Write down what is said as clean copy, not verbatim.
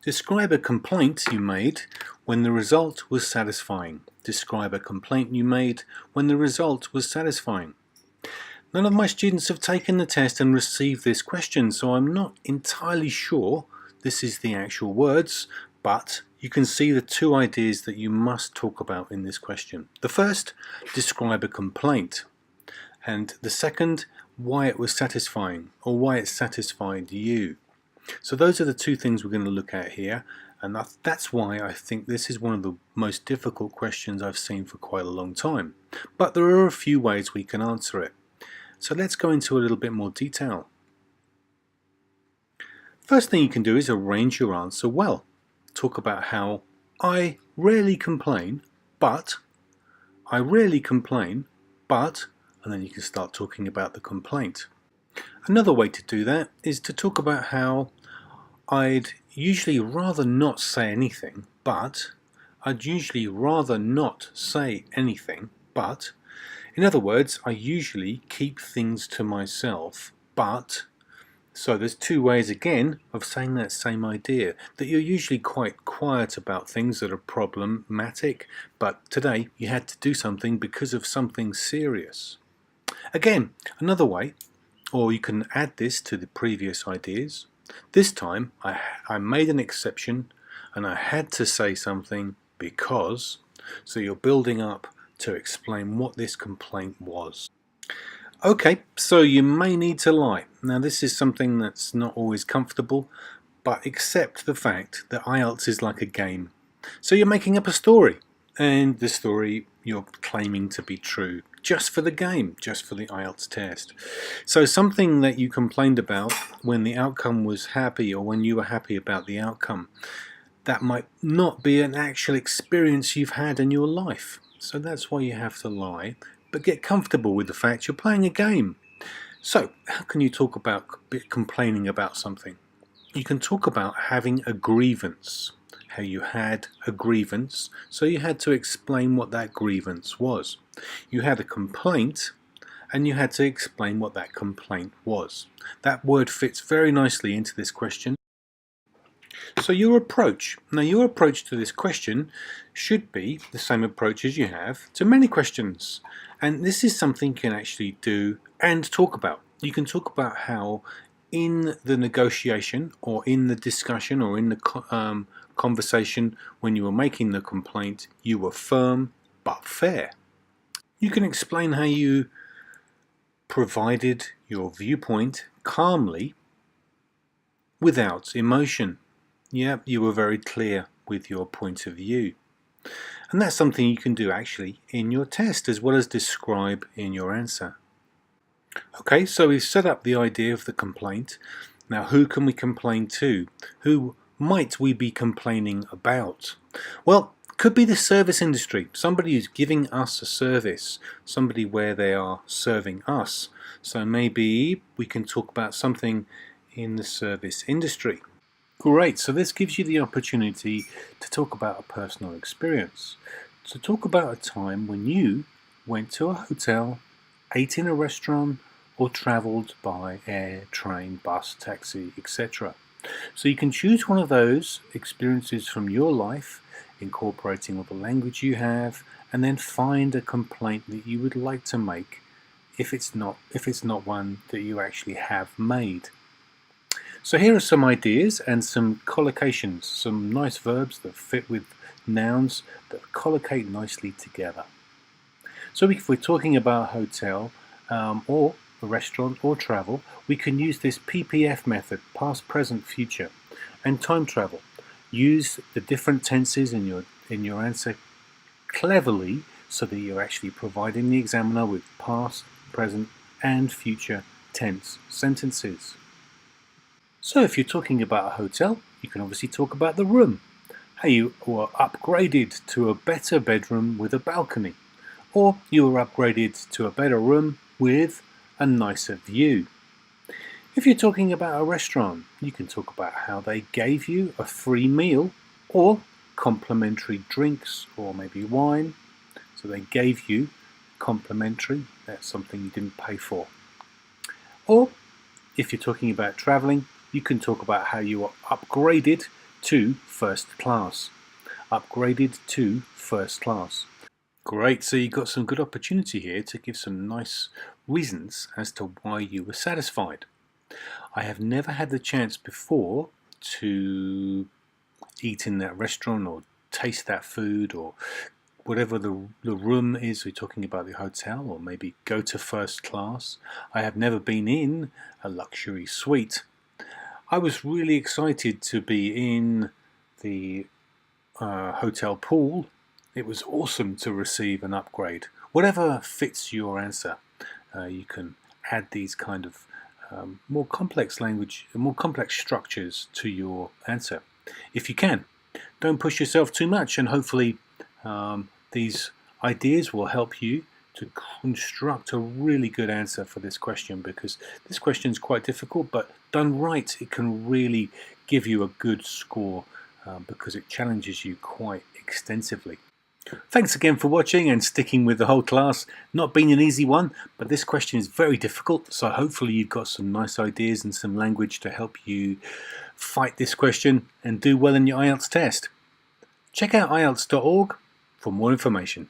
Describe a complaint you made when the result was satisfying. Describe a complaint you made when the result was satisfying. None of my students have taken the test and received this question, so I'm not entirely sure this is the actual words, but you can see the two ideas that you must talk about in this question. The first, describe a complaint, and the second, why it was satisfying, or why it satisfied you. So those are the two things we're going to look at here, and that's why I think this is one of the most difficult questions I've seen for quite a long time. But there are a few ways we can answer it. So let's go into a little bit more detail. First thing you can do is arrange your answer well. Talk about how I rarely complain, but I rarely complain, but, and then you can start talking about the complaint. Another way to do that is to talk about how I'd usually rather not say anything, but I'd usually rather not say anything, but in other words, I usually keep things to myself, but. So there's two ways again of saying that same idea, that you're usually quite quiet about things that are problematic, but today you had to do something because of something serious. Again, another way, or you can add this to the previous ideas. This time I made an exception and I had to say something because, so you're building up to explain what this complaint was. Okay, so you may need to lie. Now this is something that's not always comfortable, but accept the fact that IELTS is like a game. So you're making up a story, and the story you're claiming to be true, just for the game, just for the IELTS test. So something that you complained about when the outcome was happy, or when you were happy about the outcome, that might not be an actual experience you've had in your life. So that's why you have to lie, but get comfortable with the fact you're playing a game. So how can you talk about complaining about something? You can talk about having a grievance, how you had a grievance, so you had to explain what that grievance was. You had a complaint, and you had to explain what that complaint was. That word fits very nicely into this question. So your approach to this question should be the same approach as you have to many questions. And this is something you can actually do and talk about. You can talk about how in the negotiation or in the discussion or in the conversation when you were making the complaint, you were firm but fair. You can explain how you provided your viewpoint calmly without emotion. Yeah, you were very clear with your point of view. And that's something you can do actually in your test as well as describe in your answer. Okay, so we've set up the idea of the complaint. Now who can we complain to? Who might we be complaining about? Well, could be the service industry, somebody who's giving us a service, somebody where they are serving us. So maybe we can talk about something in the service industry. Great, so this gives you the opportunity to talk about a personal experience. So talk about a time when you went to a hotel, ate in a restaurant, or travelled by air, train, bus, taxi, etc. So you can choose one of those experiences from your life, incorporating all the language you have, and then find a complaint that you would like to make if it's not one that you actually have made. So here are some ideas and some collocations, some nice verbs that fit with nouns that collocate nicely together. So if we're talking about a hotel or a restaurant or travel, we can use this PPF method, past, present, future, and time travel. Use the different tenses in your answer cleverly so that you're actually providing the examiner with past, present, and future tense sentences. So if you're talking about a hotel, you can obviously talk about the room, how you were upgraded to a better bedroom with a balcony, or you were upgraded to a better room with a nicer view. If you're talking about a restaurant, you can talk about how they gave you a free meal or complimentary drinks or maybe wine. So they gave you complimentary, that's something you didn't pay for. Or if you're talking about traveling, you can talk about how you were upgraded to first class. Upgraded to first class. Great, so you got some good opportunity here to give some nice reasons as to why you were satisfied. I have never had the chance before to eat in that restaurant or taste that food or whatever the room is. We're talking about the hotel, or maybe go to first class. I have never been in a luxury suite. I was really excited to be in the hotel pool. It was awesome to receive an upgrade. Whatever fits your answer, you can add these kind of more complex language, more complex structures to your answer. If you can, don't push yourself too much, and hopefully these ideas will help you to construct a really good answer for this question, because this question is quite difficult, but done right, it can really give you a good score because it challenges you quite extensively. Thanks again for watching and sticking with the whole class. Not been an easy one, but this question is very difficult, so hopefully you've got some nice ideas and some language to help you fight this question and do well in your IELTS test. Check out IELTS.org for more information.